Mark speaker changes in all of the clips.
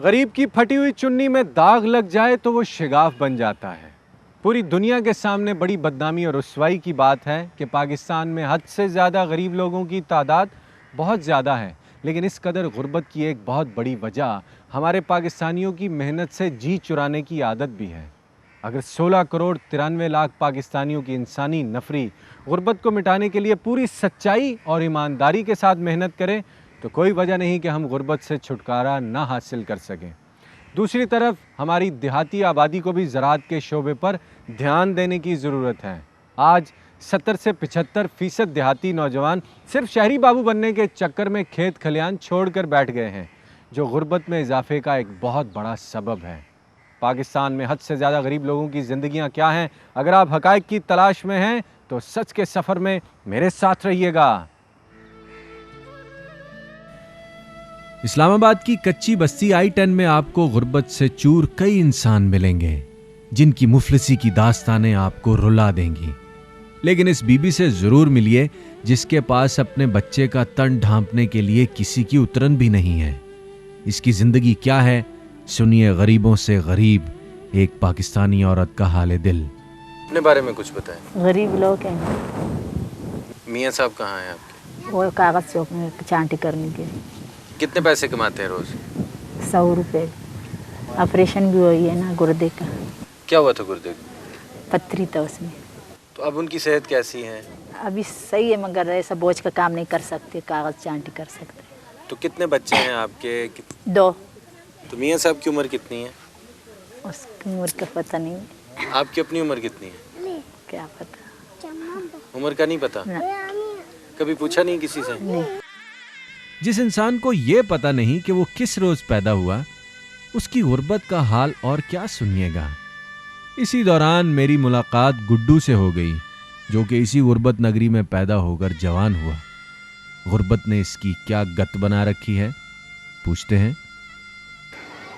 Speaker 1: गरीब की फटी हुई चुन्नी में दाग लग जाए तो वो शिगाफ बन जाता है। पूरी दुनिया के सामने बड़ी बदनामी और रुसवाई की बात है कि पाकिस्तान में हद से ज़्यादा गरीब लोगों की तादाद बहुत ज़्यादा है, लेकिन इस कदर गुर्बत की एक बहुत बड़ी वजह हमारे पाकिस्तानियों की मेहनत से जी चुराने की आदत भी है। अगर 16 करोड़ 93 लाख पाकिस्तानियों की इंसानी नफरी गुर्बत को मिटाने के लिए पूरी सच्चाई और ईमानदारी के साथ मेहनत करें तो कोई वजह नहीं कि हम गुर्बत से छुटकारा ना हासिल कर सकें। दूसरी तरफ हमारी देहाती आबादी को भी ज़राअत के शोबे पर ध्यान देने की ज़रूरत है। आज 70 से 75% देहाती नौजवान सिर्फ शहरी बाबू बनने के चक्कर में खेत खलियान छोड़कर बैठ गए हैं, जो गुर्बत में इजाफे का एक बहुत बड़ा सबब है। पाकिस्तान में हद से ज़्यादा गरीब लोगों की ज़िंदगियां क्या हैं? अगर आप हक़ाइक़ की तलाश में हैं तो सच के सफ़र में मेरे साथ रहिएगा। इस्लामाबाद की कच्ची बस्ती I-10 में आपको गुर्बत से चूर कई इंसान मिलेंगे जिनकी मुफलिसी की दास्तानें आपको रुला देंगी, लेकिन इस बीबी से ज़रूर मिलिए जिसके पास अपने बच्चे का तन ढांपने के लिए किसी की उतरन भी नहीं है। इसकी ज़िंदगी क्या है, सुनिए गरीबों से गरीब एक पाकिस्तानी औरत का हाल दिल।
Speaker 2: अपने बारे में कुछ बताएं।
Speaker 3: गरीब लोग हैं।
Speaker 2: मियाँ साहब कहाँ हैं आपके?
Speaker 3: वो कागज़ चौक में चांटी करने के।
Speaker 2: कितने पैसे कमाते हैं रोज़?
Speaker 3: 100 रुपये। ऑपरेशन भी हुई है ना गुर्दे का।
Speaker 2: क्या हुआ था गुर्दे को?
Speaker 3: पथरी था उसमें।
Speaker 2: तो अब उनकी सेहत कैसी है?
Speaker 3: अभी सही है, मगर ऐसा बोझ का काम नहीं कर सकते, कागज़ चांटी कर सकते।
Speaker 2: तो कितने बच्चे हैं आपके?
Speaker 3: 2।
Speaker 2: तो मियाँ साहब की उम्र कितनी है?
Speaker 3: उसकी उम्र का पता नहीं।
Speaker 2: आपकी अपनी उम्र कितनी है?
Speaker 3: क्या पता,
Speaker 2: उम्र का नहीं पता? कभी पूछा नहीं किसी से?
Speaker 3: नहीं।
Speaker 1: जिस इंसान को ये पता नहीं कि वो किस रोज पैदा हुआ, उसकी गुर्बत का हाल और क्या सुनिएगा। इसी दौरान मेरी मुलाकात गुड्डू से हो गई, जो कि इसी गुर्बत नगरी में पैदा होकर जवान हुआ। गुर्बत ने इसकी क्या गत बना रखी है, पूछते हैं।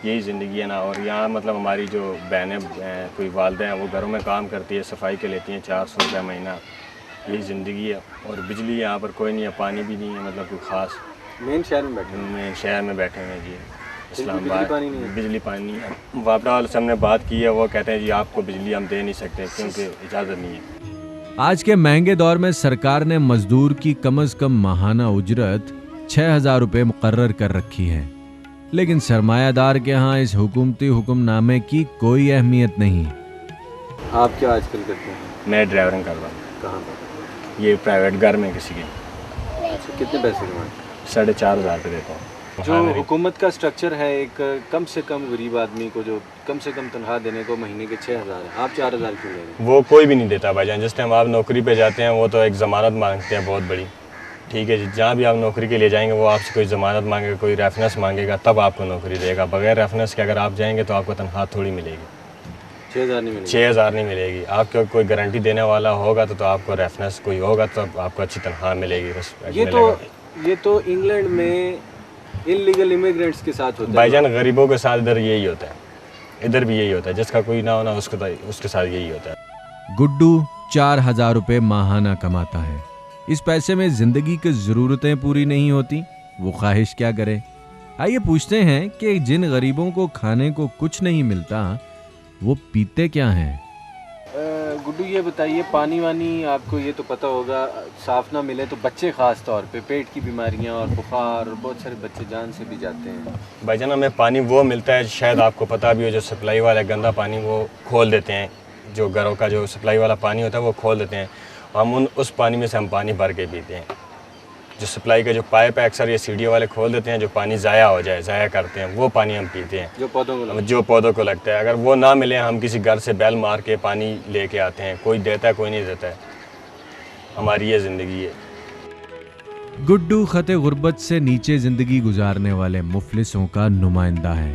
Speaker 4: यही ज़िंदगी है ना। और यहाँ मतलब हमारी जो बहनें कोई वालदे हैं वो घरों में काम करती है, सफाई के लेती हैं 400 रुपये महीना। यही ज़िंदगी है। और बिजली यहाँ पर कोई नहीं है, पानी भी नहीं है, मतलब कोई ख़ास।
Speaker 2: मेन शहर में बैठे?
Speaker 4: मेन शहर में बैठे हैं जी, इस्लामाबाद। बिजली पानी नहीं है। वापडा वाले से हमने बात की है, वो कहते हैं जी आपको बिजली हम दे नहीं सकते क्योंकि इजाज़त नहीं है।
Speaker 1: आज के महंगे दौर में सरकार ने मजदूर की कम से कम माहाना उजरत 6000 रुपये मुकर्रर कर रखी है, लेकिन सरमायादार के यहाँ इस हुकूमती हुक्मनामे की कोई अहमियत नहीं।
Speaker 2: आप क्या आजकल करते हैं?
Speaker 4: मैं ड्राइवरिंग कर रहा हूँ।
Speaker 2: कहाँ पर?
Speaker 4: ये प्राइवेट घर में किसी के।
Speaker 2: अच्छा, कितने पैसे कमाते?
Speaker 4: 4500 रुपये देता हूँ।
Speaker 2: जो हुकूमत का स्ट्रक्चर है, एक कम से कम गरीब आदमी को जो कम से कम तनख्वाह देने को महीने के 6000 है, आप 4000 क्यों ले रहे हैं?
Speaker 4: वो कोई भी नहीं देता भाईजान। जिस टाइम आप नौकरी पे जाते हैं वो तो एक ज़मानत मांगते हैं बहुत बड़ी। ठीक है जी, जहाँ भी आप नौकरी के लिए जाएंगे वो आपसे कोई ज़मानत मांगेगा, कोई रेफरेंस मांगेगा, तब आपको नौकरी देगा। बगैर रेफरेंस के अगर आप जाएंगे तो आपको तनख्वाह थोड़ी मिलेगी।
Speaker 2: 6000 नहीं मिलेगी?
Speaker 4: 6000 नहीं मिलेगी। आपको कोई गारंटी देने वाला होगा तो आपको रेफरेंस कोई होगा तो आपको अच्छी तनख्वाह मिलेगी।
Speaker 2: ये तो इंग्लैंड में इलीगल इमिग्रेंट्स के साथ होता है
Speaker 4: भाईजान। गरीबों के साथ इधर यही होता है, इधर भी यही होता है। जिसका कोई ना होना उसके साथ यही होता है।
Speaker 1: गुड्डू 4000 रुपये माहाना कमाता है। इस पैसे में जिंदगी की जरूरतें पूरी नहीं होती, वो ख्वाहिश क्या करे। आइए पूछते हैं कि जिन गरीबों को खाने को कुछ नहीं मिलता वो पीते क्या हैं।
Speaker 2: गुड्डू ये बताइए, पानी वानी आपको ये तो पता होगा, साफ ना मिले तो बच्चे ख़ास तौर पे पेट की बीमारियां और बुखार, और बहुत सारे बच्चे जान से भी जाते हैं।
Speaker 4: भाईजान हमें पानी वो मिलता है, शायद आपको पता भी हो, जो सप्लाई वाला गंदा पानी वो खोल देते हैं। जो घरों का जो सप्लाई वाला पानी होता है वो खोल देते हैं। हम उस पानी में से हम पानी भर के पीते हैं। जो सप्लाई का जो पाइप है अक्सर ये सीढ़ियों वाले खोल देते हैं, जो पानी ज़ाया हो जाए, ज़ाया करते हैं, वो पानी हम पीते हैं जो पौधों को लगता है। अगर वो ना मिले हम किसी घर से बैल मार के पानी लेके आते हैं। कोई देता है, कोई नहीं देता है। हमारी ये ज़िंदगी है।
Speaker 1: गुड्डू खते गुर्बत से नीचे जिंदगी गुजारने वाले मुफलिसों का नुमाइंदा है।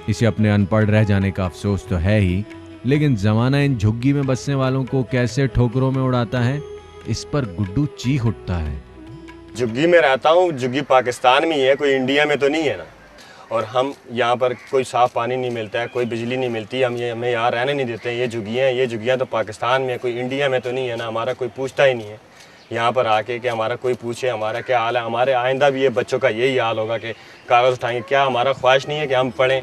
Speaker 1: इसे अपने अनपढ़ रह जाने का अफसोस तो है ही, लेकिन जमाना इन झुग्गी में बसने वालों को कैसे ठोकरों में उड़ाता है, इस पर गुड्डू चीख उठता है।
Speaker 4: झुग्गी में रहता हूँ, झुग्गी पाकिस्तान में ही है, कोई इंडिया में तो नहीं है ना। और हम यहाँ पर कोई साफ़ पानी नहीं मिलता है, कोई बिजली नहीं मिलती, हमें यहाँ रहने नहीं देते हैं। ये झुग्गियाँ तो पाकिस्तान में है, कोई इंडिया में तो नहीं है ना। हमारा कोई पूछता ही नहीं है। यहाँ पर आके कि हमारा कोई पूछे हमारा क्या हाल है। हमारे आइंदा भी ये बच्चों का यही हाल होगा कि कागज़ उठाएंगे। क्या हमारा ख्वाहिश नहीं है कि हम पढ़ें?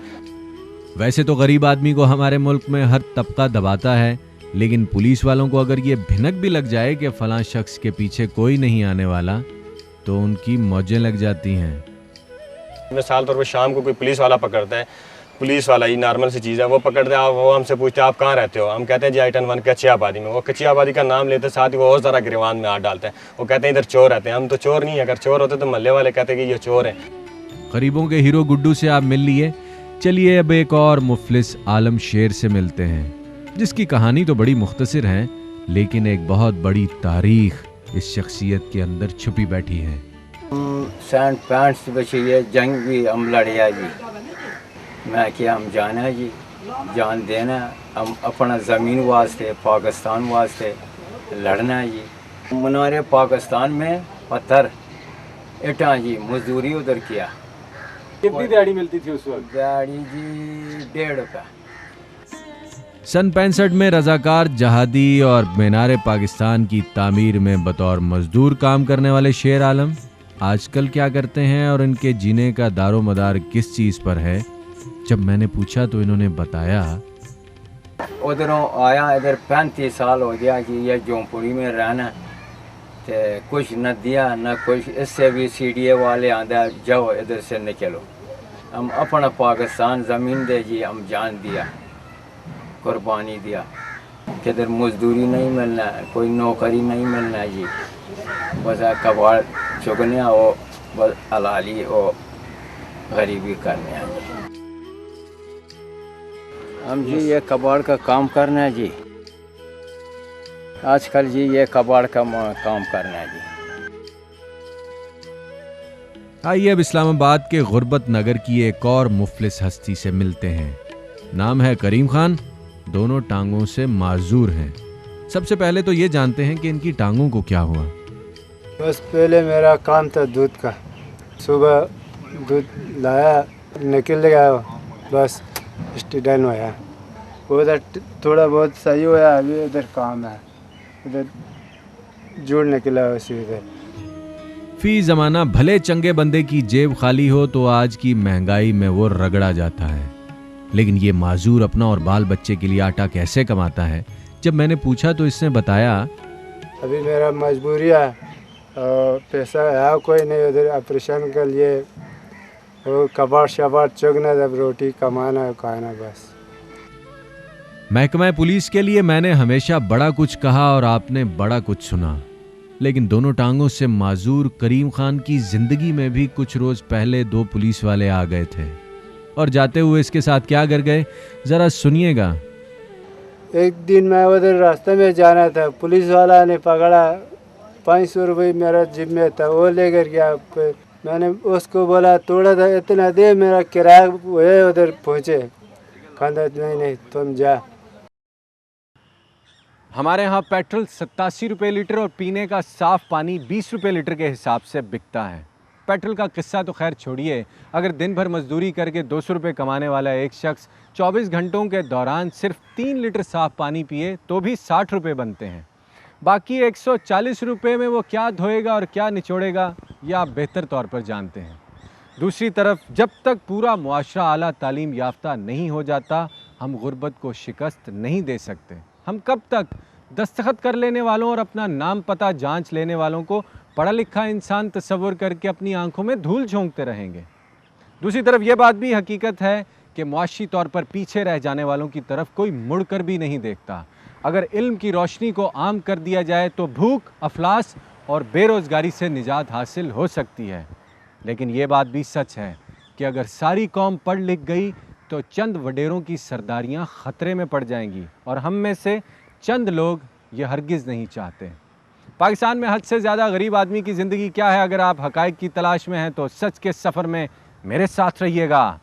Speaker 1: वैसे तो गरीब आदमी को हमारे मुल्क में हर तबका दबाता है, लेकिन पुलिस वालों को अगर ये भिनक भी लग जाए कि फलां शख्स के पीछे कोई नहीं आने वाला, तो उनकी मौजें लग जाती हैं।
Speaker 4: मिसाल तौर पर शाम को कोई पुलिस वाला पकड़ता है, पुलिस वाला ही नॉर्मल सी चीज़ है, वो पकड़ते हैं, वो हमसे पूछते हैं आप कहाँ रहते हो, हम कहते हैं जी I-10 1 कच्ची आबादी में। वो कच्ची आबादी का नाम लेते साथ ही वो और ज़रा गिरवान में हाथ डालते हैं। वो कहते हैं इधर चोर रहते हैं। हम तो चोर नहीं है, अगर चोर होते तो मोहल्ले वाले कहते हैं कि ये चोर हैं।
Speaker 1: गरीबों के हीरो गुड्डू से आप मिल लिए, चलिए अब एक और मुफलिस आलम शेर से मिलते हैं, जिसकी कहानी तो बड़ी मुख्तसर है, लेकिन एक बहुत बड़ी तारीख इस शख्सियत के अंदर छुपी बैठी है।
Speaker 5: सैंड पैंट से बचिए जंग भी हम लड़िया जी। मैं क्या हम जाना जी, जान देना, हम अपना ज़मीन वास्ते पाकिस्तान वास्ते लड़ना है जी। मनारे पाकिस्तान में पत्थर इटा जी मजदूरी उधर किया।
Speaker 2: कितनी दिहाड़ी मिलती थी उस वक्त?
Speaker 5: दिहाड़ी जी 1.5 रुपया।
Speaker 1: सन 65 में रजाकार जहादी और मीनार पाकिस्तान की तामीर में बतौर मजदूर काम करने वाले शेर आलम आजकल क्या करते हैं और इनके जीने का दारोमदार किस चीज़ पर है, जब मैंने पूछा तो इन्होंने बताया,
Speaker 5: उधरों आया, इधर 35 साल हो गया कि ये झोंपड़ी में रहना, तो कुछ न दिया न कुछ। इससे भी CDA वाले आंदा जाओ इधर से निकलो। हम अपना पाकिस्तान ज़मीन दे जी, हम जान दिया, कुर्बानी दिया। किधर मजदूरी नहीं मिलना, कोई नौकरी नहीं मिलना जी, बस कबाड़ चुगने हो, बस हलाली हो, गरीबी करने जी। हम जी ये कबाड़ का काम करना है जी, आजकल जी ये कबाड़ का काम करना है जी।
Speaker 1: आइए अब इस्लामाबाद के गुर्बत नगर की एक और मुफलिस हस्ती से मिलते हैं। नाम है करीम खान, दोनों टांगों से माजूर हैं। सबसे पहले तो ये जानते हैं कि इनकी टांगों को क्या हुआ।
Speaker 6: बस पहले मेरा काम था दूध का, सुबह दूध लाया निकल गया, बस एक्सीडेंट हुआ। उधर थोड़ा बहुत सही हुआ, अभी उधर काम है, उधर जुड़ निकला उसी उधर।
Speaker 1: फी जमाना भले चंगे बंदे की जेब खाली हो तो आज की महंगाई में वो रगड़ा जाता है, लेकिन ये माजूर अपना और बाल बच्चे के लिए आटा कैसे कमाता है, जब मैंने पूछा तो इसने बताया,
Speaker 6: अभी मेरा मजबूरी है और पैसा है कोई नहीं, उधर ऑपरेशन के लिए वो कबाड़ शबाड़ चुगना, जब रोटी कमाना खाना बस।
Speaker 1: महकमा पुलिस के लिए मैंने हमेशा बड़ा कुछ कहा और आपने बड़ा कुछ सुना, लेकिन दोनों टांगों से माजूर करीम खान की जिंदगी में भी कुछ रोज पहले 2 पुलिस वाले आ गए थे और जाते हुए इसके साथ क्या कर गए, जरा सुनिएगा।
Speaker 6: एक दिन मैं उधर रास्ते में जाना था, पुलिस वाला ने पकड़ा, 500 रुपये मेरा जिब में था, वो लेकर गया। मैंने उसको बोला थोड़ा सा इतना दे, मेरा किराया हुए उधर पहुँचे। कहता नहीं तुम जा।
Speaker 1: हमारे यहाँ पेट्रोल 87 रुपये लीटर और पीने का साफ पानी 20 रुपये लीटर के हिसाब से बिकता है। पेट्रोल का किस्सा तो खैर छोड़िए, अगर दिन भर मजदूरी करके 200 रुपये कमाने वाला एक शख्स 24 घंटों के दौरान सिर्फ 3 लीटर साफ पानी पिए तो भी 60 रुपये बनते हैं। बाकी 140 रुपये में वो क्या धोएगा और क्या निचोड़ेगा, यह आप बेहतर तौर पर जानते हैं। दूसरी तरफ जब तक पूरा मुआशरा आला तालीम याफ्ता नहीं हो जाता, हम गुर्बत को शिकस्त नहीं दे सकते। हम कब तक दस्तखत कर लेने वालों और अपना नाम पता जांच लेने वालों को पढ़ा लिखा इंसान तस्वुर करके अपनी आंखों में धूल झोंकते रहेंगे। दूसरी तरफ यह बात भी हकीकत है कि मुआशी तौर पर पीछे रह जाने वालों की तरफ कोई मुड़कर भी नहीं देखता। अगर इल्म की रोशनी को आम कर दिया जाए तो भूख, अफलास और बेरोज़गारी से निजात हासिल हो सकती है। लेकिन ये बात भी सच है कि अगर सारी कौम पढ़ लिख गई तो चंद वडेरों की सरदारियां ख़तरे में पड़ जाएंगी और हम में से चंद लोग ये हरगिज़ नहीं चाहते। पाकिस्तान में हद से ज़्यादा गरीब आदमी की ज़िंदगी क्या है, अगर आप हक़ाइक़ की तलाश में हैं तो सच के सफ़र में मेरे साथ रहिएगा।